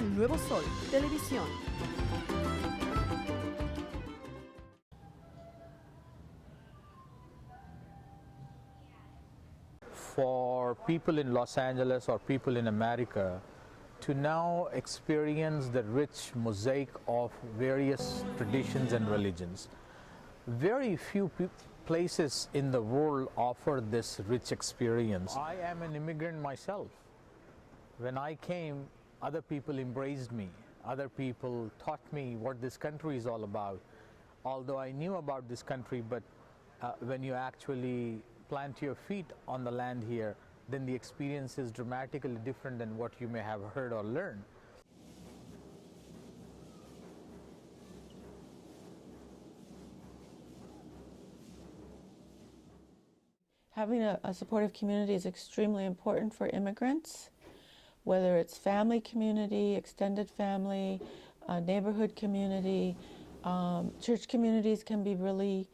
El Nuevo Sol, Televisión. For people in Los Angeles or people in America to now experience the rich mosaic of various traditions and religions. Very few places in the world offer this rich experience. I am an immigrant myself. When I came, other people embraced me. Other people taught me what this country is all about. Although I knew about this country, but when you actually plant your feet on the land here, then the experience is dramatically different than what you may have heard or learned. Having a supportive community is extremely important for immigrants, whether it's family community, extended family, neighborhood community. Church communities can be really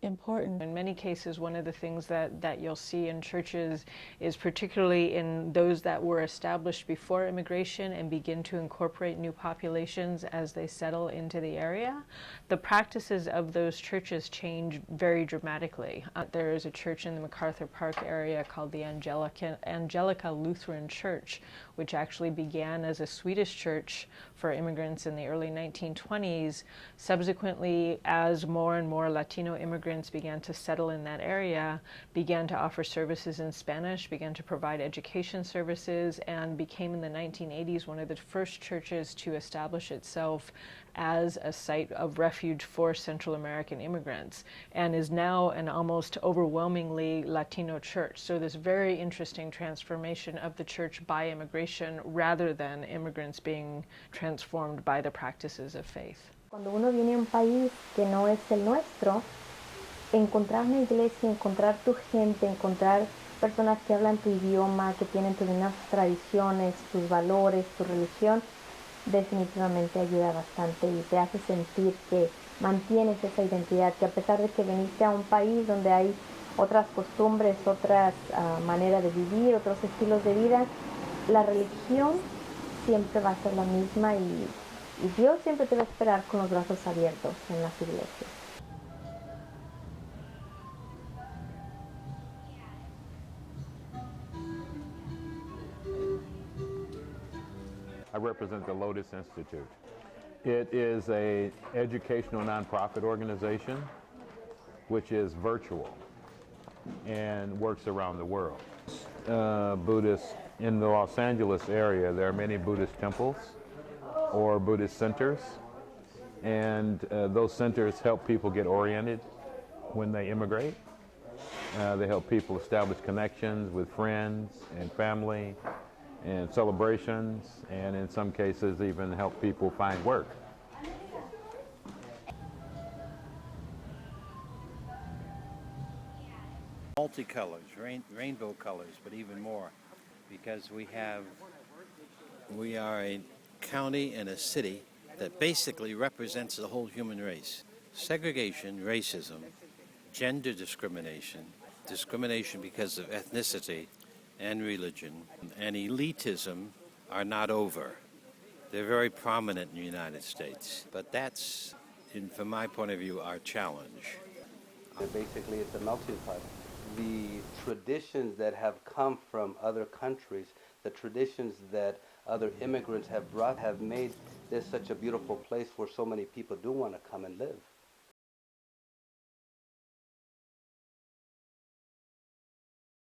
important. In many cases, one of the things that you'll see in churches is particularly in those that were established before immigration and begin to incorporate new populations as they settle into the area, the practices of those churches change very dramatically. There is a church in the MacArthur Park area called the Angelica Lutheran Church, which actually began as a Swedish church for immigrants in the early 1920s. Subsequently, as more and more Latino immigrants began to settle in that area, began to offer services in Spanish, began to provide education services, and became in the 1980s one of the first churches to establish itself as a site of refuge for Central American immigrants, and is now an almost overwhelmingly Latino church. So this very interesting transformation of the church by immigration rather than immigrants being transformed by the practices of faith. Cuando uno viene a un país que no es el nuestro, encontrar una iglesia, encontrar tu gente, encontrar personas que hablan tu idioma, que tienen tus mismas tradiciones, tus valores, tu religión, definitivamente ayuda bastante y te hace sentir que mantienes esa identidad, que a pesar de que viniste a un país donde hay otras costumbres, otras maneras de vivir, otros estilos de vida, la religión siempre va a ser la misma y Dios siempre te va a esperar con los brazos abiertos en las iglesias. I represent the Lotus Institute. It is an educational nonprofit organization which is virtual and works around the world. Buddhists in the Los Angeles area, there are many Buddhist temples or Buddhist centers, and those centers help people get oriented when they immigrate. They help people establish connections with friends and family and celebrations, and in some cases even help people find work. Multicolors, rainbow colors, but even more, because we are a county and a city that basically represents the whole human race. Segregation, racism, gender discrimination, discrimination because of ethnicity and religion, and elitism are not over. They're very prominent in the United States, but that's, from my point of view, our challenge. Basically, it's a melting pot. The traditions that have come from other countries, the traditions that other immigrants have brought, have made this such a beautiful place where so many people do want to come and live.